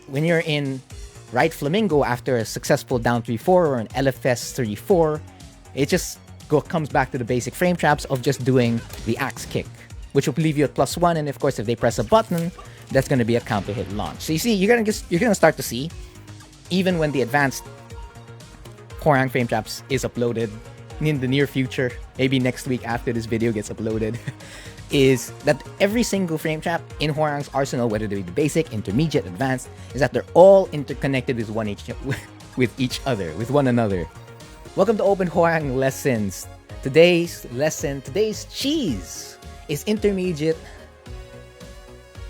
when you're in right flamingo after a successful down 3-4 or an LFS 3-4, it just comes back to the basic frame traps of just doing the axe kick, which will leave you at +1. And of course, if they press a button, that's going to be a counter hit launch. So you see, you're gonna start to see, even when the advanced Hwoarang frame traps is uploaded in the near future, maybe next week after this video gets uploaded, is that every single frame trap in Hwoarang's arsenal, whether they be basic, intermediate, advanced, is that they're all interconnected with one another. Welcome to Open Hwo Lessons. Today's lesson, today's cheese is intermediate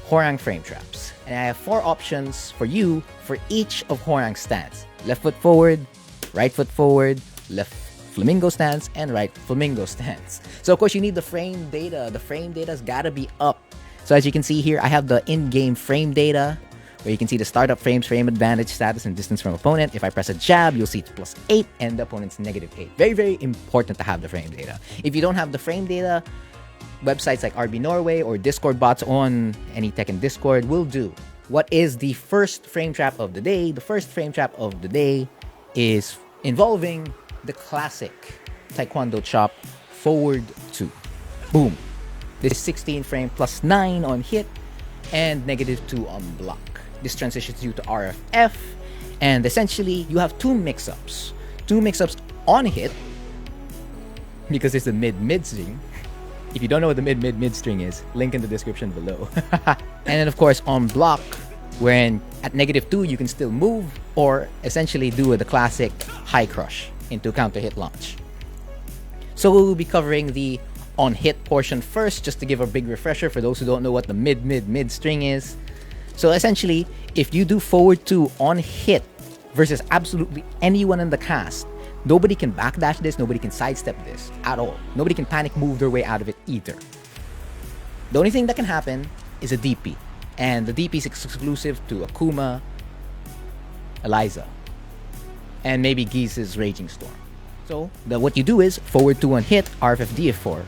Hwoarang frame traps. And I have 4 options for you for each of Hwoarang's stance. Left foot forward, right foot forward, left flamingo stance, and right flamingo stance. So of course you need the frame data. The frame data's gotta be up. So as you can see here, I have the in-game frame data, where you can see the startup frames, frame advantage, status, and distance from opponent. If I press a jab, you'll see it's +8 and the opponent's -8. Very, very important to have the frame data. If you don't have the frame data, websites like RB Norway or Discord bots on any tech and Discord will do. What is the first frame trap of the day? The first frame trap of the day is involving the classic Taekwondo chop forward 2. Boom. This is 16 frame +9 on hit and -2 on block. This transitions you to RFF, and essentially you have 2 mix-ups. 2 mix-ups on hit, because it's the mid-mid string. If you don't know what the mid-mid-mid string is, link in the description below. And then of course on block, when at -2 you can still move, or essentially do the classic high crush into counter hit launch. So we'll be covering the on hit portion first, just to give a big refresher for those who don't know what the mid string is. So essentially, if you do forward 2 on hit versus absolutely anyone in the cast, nobody can backdash this, nobody can sidestep this at all. Nobody can panic move their way out of it either. The only thing that can happen is a DP, and the DP is exclusive to Akuma, Eliza, and maybe Geese's Raging Storm. So what you do is forward 2 on hit, RFF DF+4.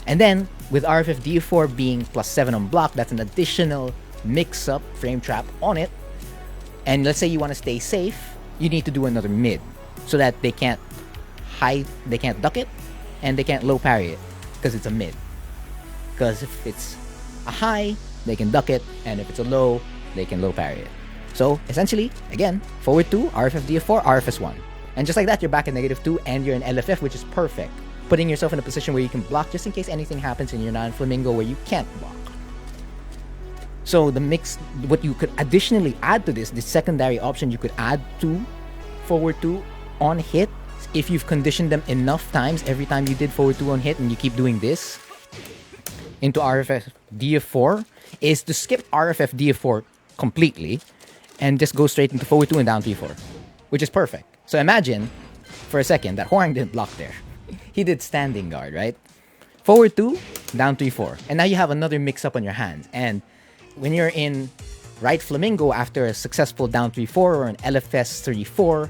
And then with RFF DF+4 being +7 on block, that's an additional mix-up frame trap on it. And let's say you want to stay safe, you need to do another mid, so that they can't duck it, and they can't low parry it, because it's a mid. Because if it's a high, they can duck it, and if it's a low, they can low parry it. So essentially, again, forward 2, RFF DF+4, RFS 1. And just like that, you're back at -2, and you're in LFF, which is perfect. Putting yourself in a position where you can block just in case anything happens in your non-flamingo where you can't block. So the mix, what you could additionally add to this secondary option you could add to forward 2 on hit, if you've conditioned them enough times, every time you did forward 2 on hit and you keep doing this into RFF DF+4, is to skip RFF DF+4 completely and just go straight into forward 2 and down 3-4, which is perfect. So imagine for a second that Hwoarang didn't block there. He did standing guard, right? Forward 2, down 3-4. And now you have another mix-up on your hands. And when you're in right flamingo after a successful down 3-4 or an LFS 3-4,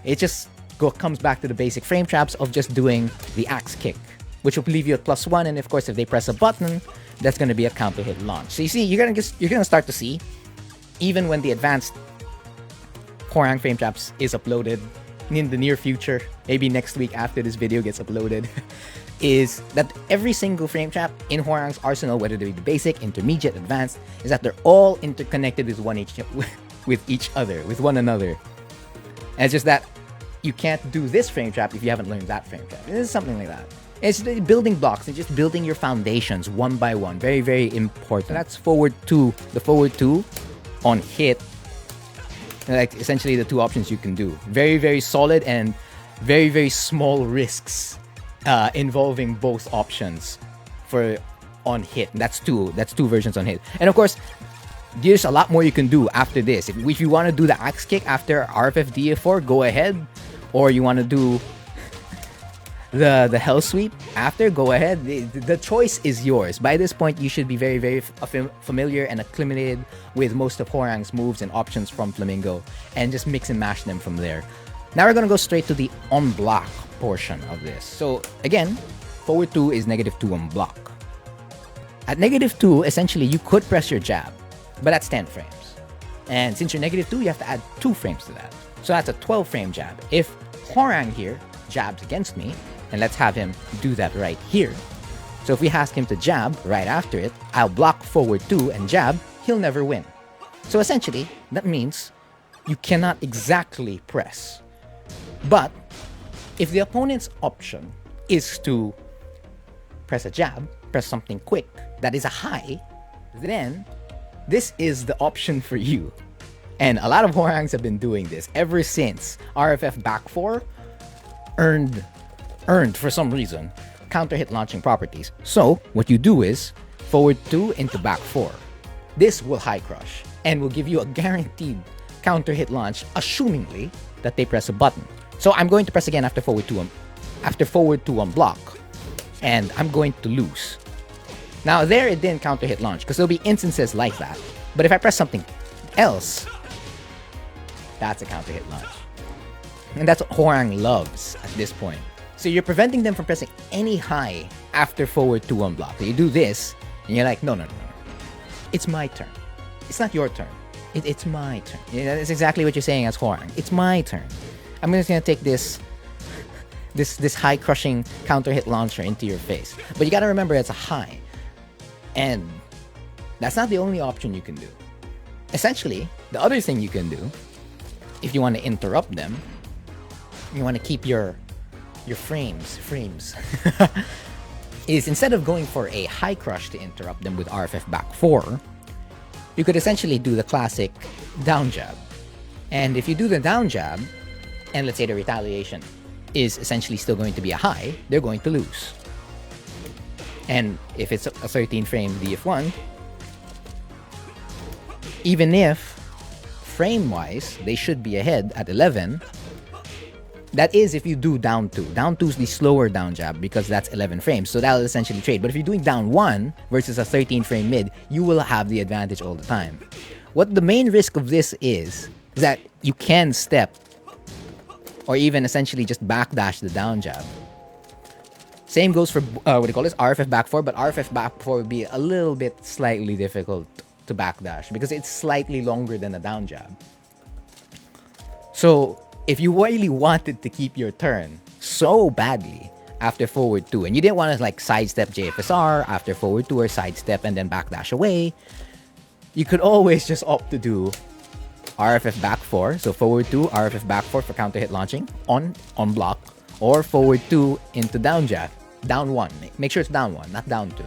it just comes back to the basic frame traps of just doing the axe kick, which will leave you at +1. And of course, if they press a button, that's going to be a counter hit launch. So you see, you're gonna start to see, even when the advanced Hwoarang frame traps is uploaded in the near future, maybe next week after this video gets uploaded, is that every single frame trap in Hwoarang's arsenal, whether they be basic, intermediate, advanced, is that they're all interconnected with one another. And it's just that you can't do this frame trap if you haven't learned that frame trap. It is something like that. It's the building blocks and just building your foundations one by one. Very, very important. That's forward 2. The forward 2 on hit, like essentially the 2 options you can do. Very, very solid and very, very small risks involving both options for on hit. That's two versions on hit. And of course, there's a lot more you can do after this. If you want to do the axe kick after RFF DF+4, go ahead. Or you want to do the hell sweep after, go ahead. The choice is yours. By this point, you should be very, very familiar and acclimated with most of Hwoarang's moves and options from Flamingo, and just mix and mash them from there. Now we're gonna go straight to the on block portion of this. So again, forward 2 is -2 on block. At -2, essentially you could press your jab, but that's 10 frames. And since you're -2, you have to add 2 frames to that. So that's a 12 frame jab. If Hwoarang here jabs against me, and let's have him do that right here. So if we ask him to jab right after it, I'll block forward 2 and jab, he'll never win. So essentially, that means you cannot exactly press. But if the opponent's option is to press a jab, press something quick that is a high, then this is the option for you. And a lot of Hwoarangs have been doing this ever since RFF back 4 earned for some reason counter hit launching properties. So what you do is forward 2 into back 4. This will high crush and will give you a guaranteed counter hit launch, assumingly that they press a button. So I'm going to press again after forward 2 on block, and I'm going to lose. Now there it didn't counter hit launch because there'll be instances like that. But if I press something else, that's a counter hit launch. And that's what Hwoarang loves at this point. So you're preventing them from pressing any high after forward 2 on block. So you do this, and you're like, no. It's my turn. It's not your turn. It's my turn. That's exactly what you're saying as Hwoarang. It's my turn. I'm just gonna take this high crushing counter hit launcher into your face. But you gotta remember it's a high. And that's not the only option you can do. Essentially, the other thing you can do, if you want to interrupt them, you want to keep your frames, is instead of going for a high crush to interrupt them with RFF back 4, you could essentially do the classic down jab. And if you do the down jab, and let's say the retaliation is essentially still going to be a high, they're going to lose. And if it's a 13 frame DF1, even if frame-wise they should be ahead at 11, that is if you do down 2. Down 2 is the slower down jab because that's 11 frames, so that'll essentially trade. But if you're doing down 1 versus a 13 frame mid, you will have the advantage all the time. What the main risk of this is that you can step or even essentially just backdash the down jab. Same goes for, RFF back 4, but RFF back 4 would be a little bit slightly difficult to backdash because it's slightly longer than a down jab. So if you really wanted to keep your turn so badly after forward 2, and you didn't want to like sidestep JFSR after forward 2 or sidestep and then backdash away, you could always just opt to do RFF back 4, so forward 2, RFF back 4 for counter hit launching on block, or forward 2 into down jab, down 1. Make sure it's down 1, not down 2.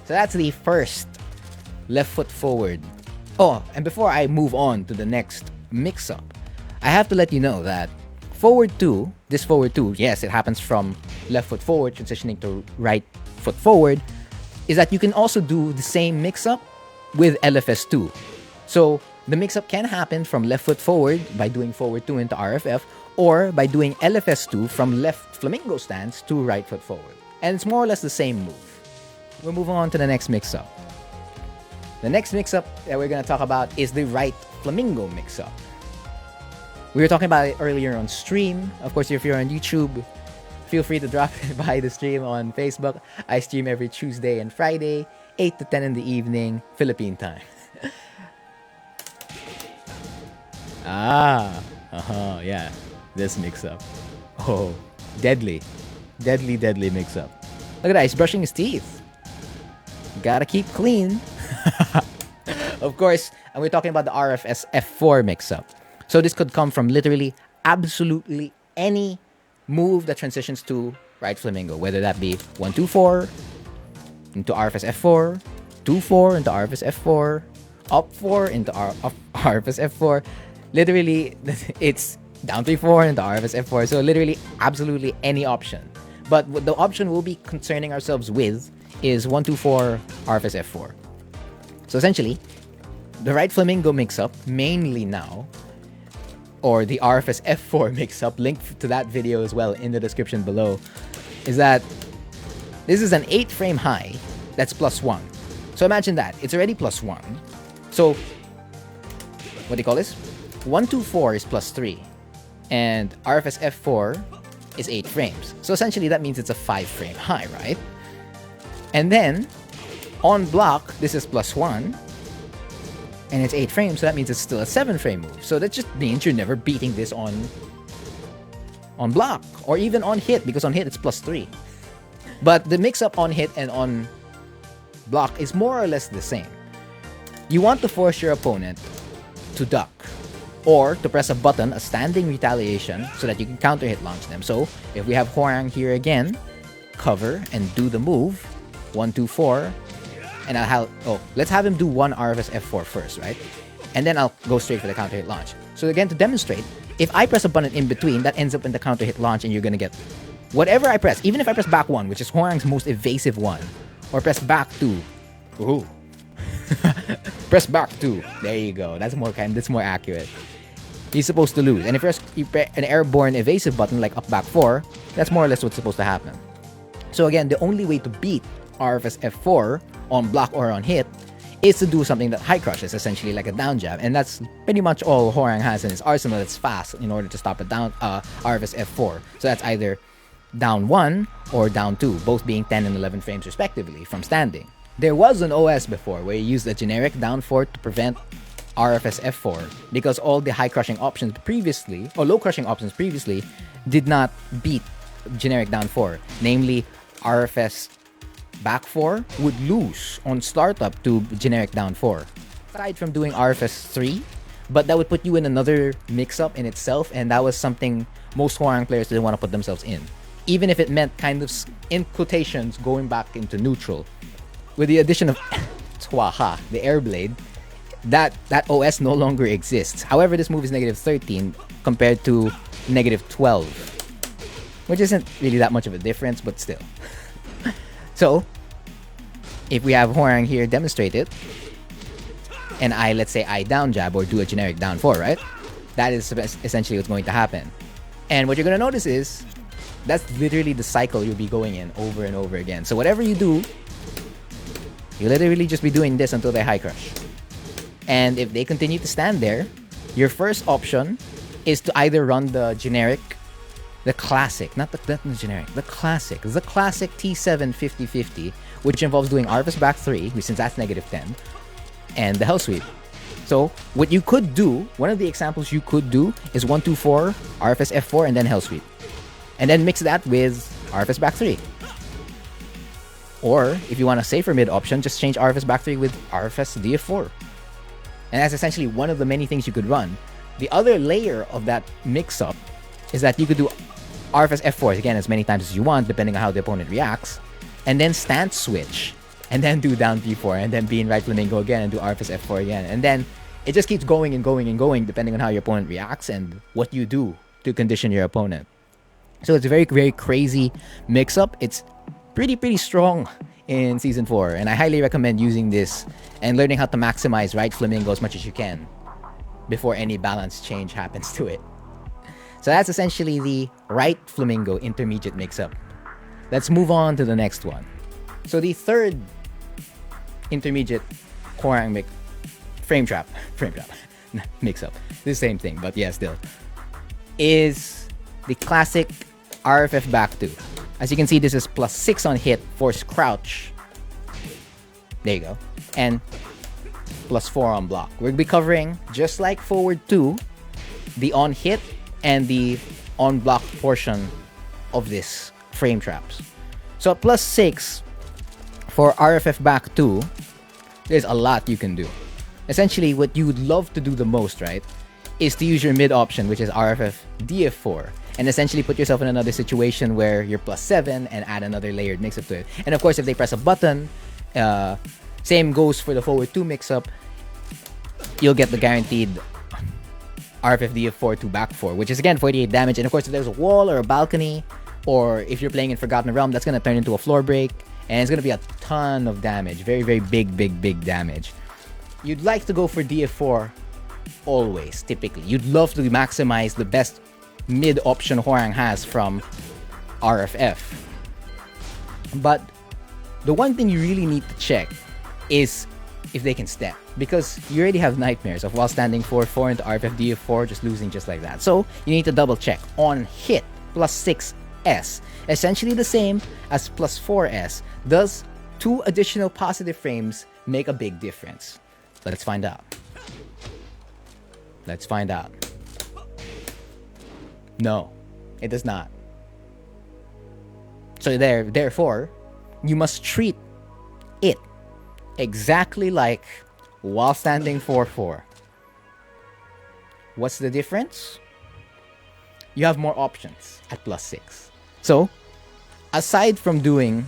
So that's the first left foot forward. Oh, and before I move on to the next mix-up, I have to let you know that forward 2, this forward 2, yes, it happens from left foot forward transitioning to right foot forward, is that you can also do the same mix-up with LFS 2. So the mix-up can happen from left foot forward by doing forward 2 into RFF, or by doing LFS 2 from left flamingo stance to right foot forward. And it's more or less the same move. We'll move on to the next mix-up. The next mix-up that we're going to talk about is the right flamingo mix-up. We were talking about it earlier on stream. Of course, if you're on YouTube, feel free to drop by the stream on Facebook. I stream every Tuesday and Friday, 8 to 10 in the evening, Philippine time. Yeah, this mix-up. Oh, deadly mix-up. Look at that, he's brushing his teeth. Gotta keep clean. Of course, and we're talking about the RFS F4 mix-up. So this could come from literally absolutely any move that transitions to right flamingo, whether that be 1-2-4 into RFS F4, 2-4 into RFS F4, up 4 into RFS F4. Literally, it's down 3-4 into RFS F4. So literally, absolutely any option. But what the option we'll be concerning ourselves with is 1-2-4 RFS F4. So essentially, the right flamingo mix-up, mainly now, or the RFS F4 mix-up, link to that video as well in the description below, is that this is an 8 frame high that's +1. So imagine that, it's already +1. So, what do you call this? 1-2-4 is +3, and RFS F4 is 8 frames. So essentially that means it's a 5 frame high, right? And then, on block, this is +1, And it's 8 frames, so that means it's still a 7 frame move. So that just means you're never beating this on block or even on hit, because on hit it's +3. But the mix-up on hit and on block is more or less the same. You want to force your opponent to duck or to press a button, a standing retaliation, so that you can counter hit launch them. So if we have Hwoarang here again, cover and do the move 1 2 4, and let's have him do one RFS F4 first, right? And then I'll go straight for the counter hit launch. So again, to demonstrate, if I press a button in between, that ends up in the counter hit launch, and you're gonna get whatever I press. Even if I press back 1, which is Hwoarang's most evasive one, or press back 2, ooh, press back 2. There you go. That's more accurate. He's supposed to lose. And if you press an airborne evasive button like up back 4, that's more or less what's supposed to happen. So again, the only way to beat RFS F4 on block or on hit is to do something that high crushes, essentially like a down jab. And that's pretty much all Hwoarang has in his arsenal that's fast in order to stop a down RFS F4. So that's either down 1 or down 2, both being 10 and 11 frames respectively from standing. There was an OS before where you used a generic down 4 to prevent RFS F4, because all the high crushing options previously, or low crushing options previously, did not beat generic down 4. Namely, RFS back 4 would lose on startup to generic down 4. Aside from doing RFS 3, but that would put you in another mix-up in itself, and that was something most Hwoarang players didn't want to put themselves in. Even if it meant kind of, in quotations, going back into neutral. With the addition of Twaha, the Airblade, that OS no longer exists. However, this move is -13 compared to -12, which isn't really that much of a difference, but still. So, if we have Hwoarang here demonstrate it, and let's say I down jab or do a generic down 4, right? That is essentially what's going to happen. And what you're going to notice is, that's literally the cycle you'll be going in over and over again. So whatever you do, you'll literally just be doing this until they high crush. And if they continue to stand there, your first option is to either run the generic, the classic, not the generic, the classic T7 50-50, which involves doing RFS back 3, since that's -10, and the Hell Sweep. So what you could do, one of the examples you could do is 1 2 4, RFS F4, and then Hell Sweep. And then mix that with RFS back 3. Or, if you want a safer mid option, just change RFS back 3 with RFS DF+4. And that's essentially one of the many things you could run. The other layer of that mix-up is that you could do RFS F4 again as many times as you want, depending on how the opponent reacts, and then stance switch, and then do down P4, and then be in right flamingo again and do RFS F4 again. And then it just keeps going and going and going, depending on how your opponent reacts and what you do to condition your opponent. So it's a very, very crazy mix-up. It's pretty strong in Season 4, and I highly recommend using this and learning how to maximize right flamingo as much as you can before any balance change happens to it. So that's essentially the right flamingo intermediate mix-up. Let's move on to the next one. So the third intermediate Hwoarang frame trap mix-up, the same thing, but yeah, still, is the classic RFF back 2. As you can see, this is +6 on hit, force crouch. There you go. And +4 on block. We'll be covering, just like forward 2, the on hit and the on block portion of this frame traps. So at +6 for RFF back 2, there's a lot you can do. Essentially, what you would love to do the most, right, is to use your mid option, which is RFF DF+4. And essentially put yourself in another situation where you're +7 and add another layered mix-up to it. And of course, if they press a button, same goes for the forward 2 mix-up, you'll get the guaranteed RFF DF+4 to back 4, which is again 48 damage. And of course, if there's a wall or a balcony, or if you're playing in Forgotten Realm, that's going to turn into a floor break. And it's going to be a ton of damage. Very, very big damage. You'd like to go for DF+4 always, typically. You'd love to maximize the best mid option Hwoarang has from RFF. But the one thing you really need to check is if they can step, because you already have nightmares of while standing 4-4 into RFF DF+4 just losing just like that. So you need to double check. On hit, +6S, essentially the same as +4S. Does 2 additional positive frames make a big difference? Let's find out. Let's find out. No, it does not. So therefore, you must treat it exactly like while standing 4-4. What's the difference? You have more options at +6. So, aside from doing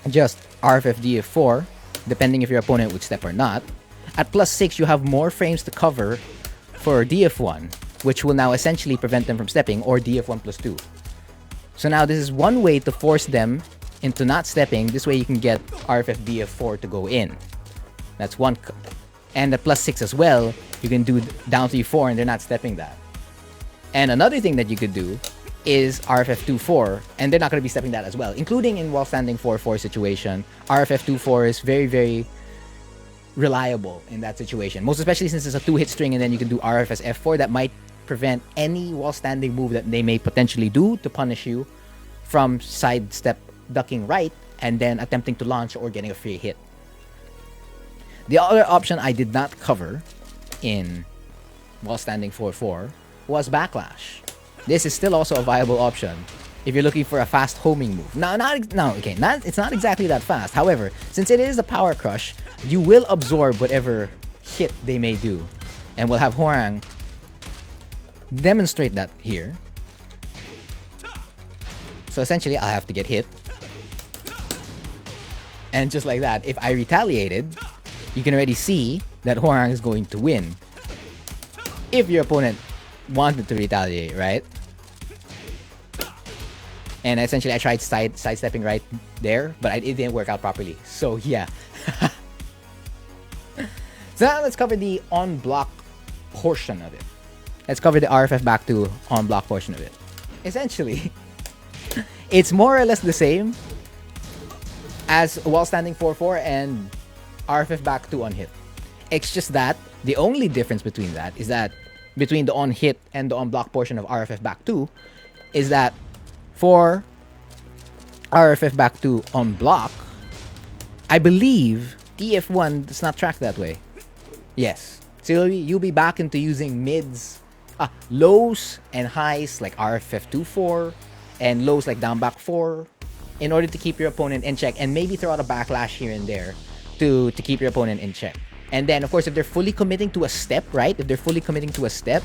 just RFF DF+4, depending if your opponent would step or not, at +6 you have more frames to cover for DF1, which will now essentially prevent them from stepping, or DF1+2. So now this is one way to force them into not stepping. This way you can get RFF DF+4 to go in. That's one. And at +6 as well, you can do down 3-4 and they're not stepping that. And another thing that you could do is RFF 2-4, and they're not going to be stepping that as well, including in while standing 4-4 situation. RFF 2-4 is very, very reliable in that situation, most especially since it's a 2-hit string, and then you can do RFS F4 that might prevent any while standing move that they may potentially do to punish you from sidestep ducking right and then attempting to launch or getting a free hit. The other option I did not cover in while standing 4-4 was backlash. This is still also a viable option if you're looking for a fast homing move. It's not exactly that fast. However, since it is a power crush, you will absorb whatever hit they may do. And we'll have Hwoarang demonstrate that here. So essentially, I'll have to get hit. And just like that, if I retaliated, you can already see that Hwoarang is going to win. If your opponent wanted to retaliate, right? And essentially, I tried sidestepping right there, but it didn't work out properly. So yeah. So now let's cover the on-block portion of it. Let's cover the RFF back to on-block portion of it. Essentially, it's more or less the same as while standing 4-4 and RFF back to on hit. It's just that the only difference between that is that between the on hit and the on block portion of RFF back 2 is that for RFF back 2 on block, I believe DF1 does not track that way. Yes. So you'll be back into using lows and highs like RFF 2-4 and lows like down back 4 in order to keep your opponent in check, and maybe throw out a backlash here and there to keep your opponent in check. And then, of course, if they're fully committing to a step, right? If they're fully committing to a step,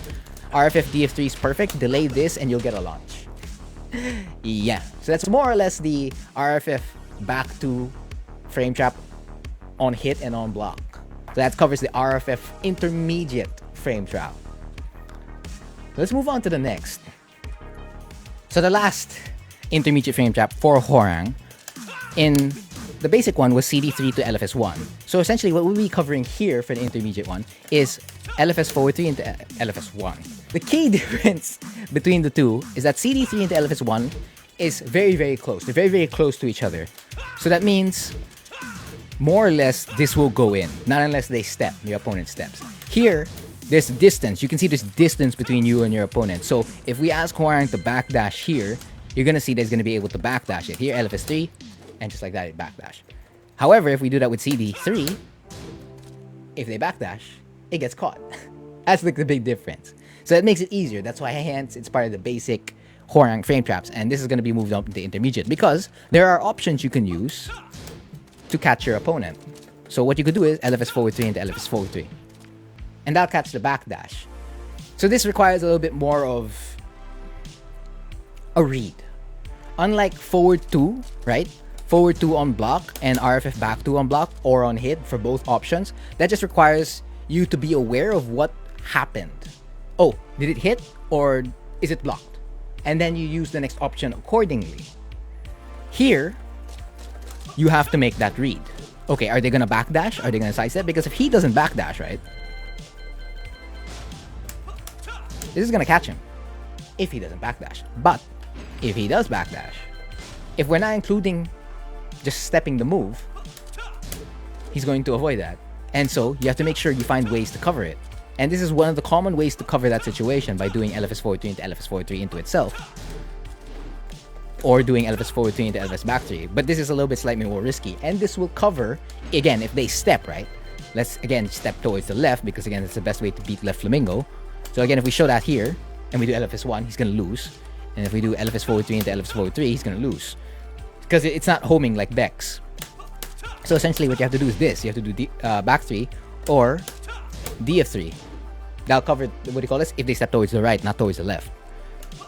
RFF DF+3 is perfect. Delay this and you'll get a launch. Yeah. So that's more or less the RFF back to frame trap on hit and on block. So that covers the RFF intermediate frame trap. Let's move on to the next. So the last intermediate frame trap for Hwoarang in the basic one was CD3 to LFS 1. So essentially what we'll be covering here for the intermediate one is LFS forward 3 into LFS 1. The key difference between the two is that CD3 into LFS 1 is very, very close. They're very, very close to each other. So that means more or less this will go in, not unless they step, your opponent steps. Here, there's distance. You can see there's distance between you and your opponent. So if we ask Hwoarang to backdash here, you're going to see that he's going to be able to backdash it. Here, LFS 3, and just like that, it backdash. However, if we do that with CD3, if they backdash, it gets caught. That's like the big difference. So that makes it easier. That's why hence it's part of the basic Hwoarang frame traps. And this is going to be moved up to the intermediate because there are options you can use to catch your opponent. So what you could do is LFS forward 3 into LFS forward 3. And that'll catch the backdash. So this requires a little bit more of a read. Unlike forward 2, right? Forward 2 on block and RFF back 2 on block or on hit for both options, that just requires you to be aware of what happened. Oh, did it hit or is it blocked? And then you use the next option accordingly. Here, you have to make that read. Okay, are they going to backdash? Are they going to sidestep? Because if he doesn't backdash, right? This is going to catch him if he doesn't backdash. But if he does backdash, if we're not including just stepping the move, he's going to avoid that. And so you have to make sure you find ways to cover it. And this is one of the common ways to cover that situation by doing LFS forward 3 into LFS forward 3 into itself. Or doing LFS forward 3 into LFS back 3. But this is a little bit slightly more risky. And this will cover, again, if they step, right? Let's, again, step towards the left because, again, it's the best way to beat left flamingo. So again, if we show that here, and we do LFS 1, he's going to lose. And if we do LFS forward 3 into LFS forward 3, he's going to lose. Because it's not homing like Bex. So essentially what you have to do is this. You have to do back 3 or DF3. That'll cover, what do you call this? If they step towards the right, not towards the left.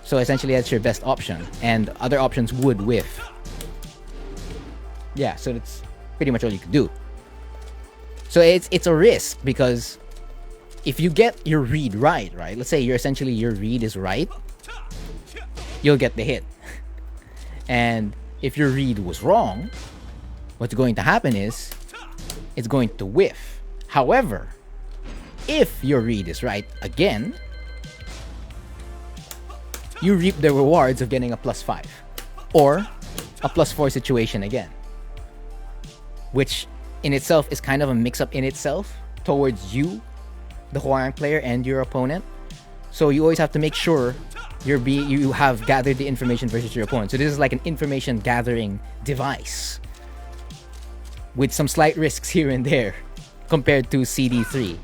So essentially that's your best option. And other options would whiff. Yeah, so that's pretty much all you can do. So it's a risk because if you get your read right, let's say essentially your read is right, you'll get the hit. And if your read was wrong, what's going to happen is it's going to whiff. However, if your read is right again, you reap the rewards of getting a +5 or a +4 situation again, which in itself is kind of a mix-up in itself towards you, the Hwoarang player, and your opponent. So you always have to make sure you have gathered the information versus your opponent. So this is like an information gathering device with some slight risks here and there compared to CD3.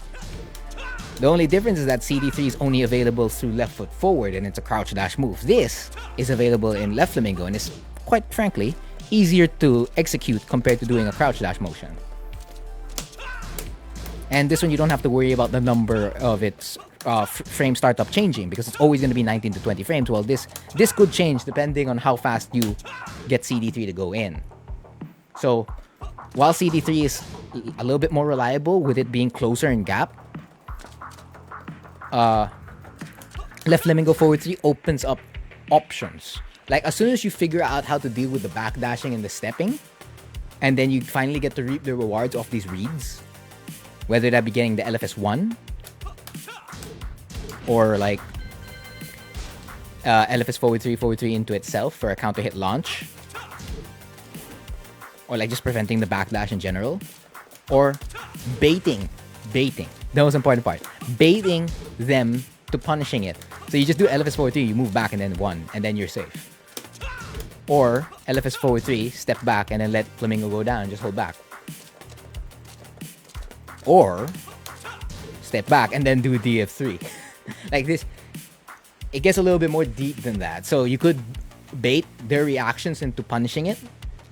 The only difference is that CD3 is only available through left foot forward and it's a crouch dash move. This is available in left flamingo and is, quite frankly, easier to execute compared to doing a crouch dash motion. And this one you don't have to worry about the number of its frame startup changing because it's always going to be 19 to 20 frames. Well, this could change depending on how fast you get CD3 to go in. So while CD3 is a little bit more reliable with it being closer in gap, left flamingo forward 3 opens up options. Like as soon as you figure out how to deal with the backdashing and the stepping, and then you finally get to reap the rewards of these reads, whether that be getting the LFS 1 or like LFS forward 3 into itself for a counter hit launch, or like just preventing the backdash in general, or baiting, the most important part, baiting them to punishing it. So you just do LFS forward 3, you move back and then 1, and then you're safe. Or LFS forward 3, step back and then let flamingo go down and just hold back. Or step back and then do DF3. Like this, it gets a little bit more deep than that. So you could bait their reactions into punishing it.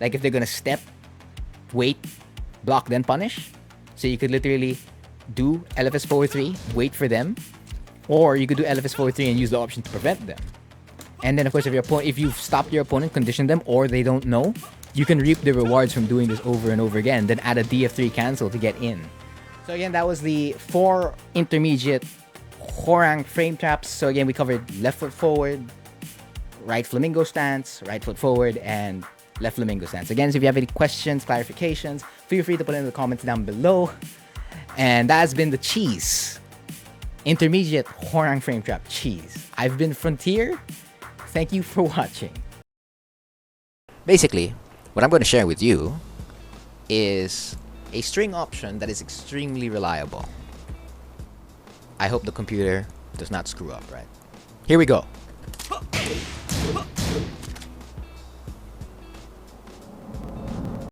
Like if they're gonna step, wait, block, then punish. So you could literally do LFS forward 3, wait for them. Or you could do LFS forward 3 and use the option to prevent them. And then of course if you've stopped your opponent, conditioned them, or they don't know, you can reap the rewards from doing this over and over again. Then add a DF3 cancel to get in. So again, that was the 4 intermediate Hwoarang frame traps. So again, we covered left foot forward, right flamingo stance, right foot forward, and left flamingo stance. Again, so if you have any questions, clarifications, feel free to put it in the comments down below. And that has been the cheese. Intermediate Hwoarang frame trap cheese. I've been Frontier. Thank you for watching. Basically, what I'm going to share with you is a string option that is extremely reliable. I hope the computer does not screw up, right? Here we go.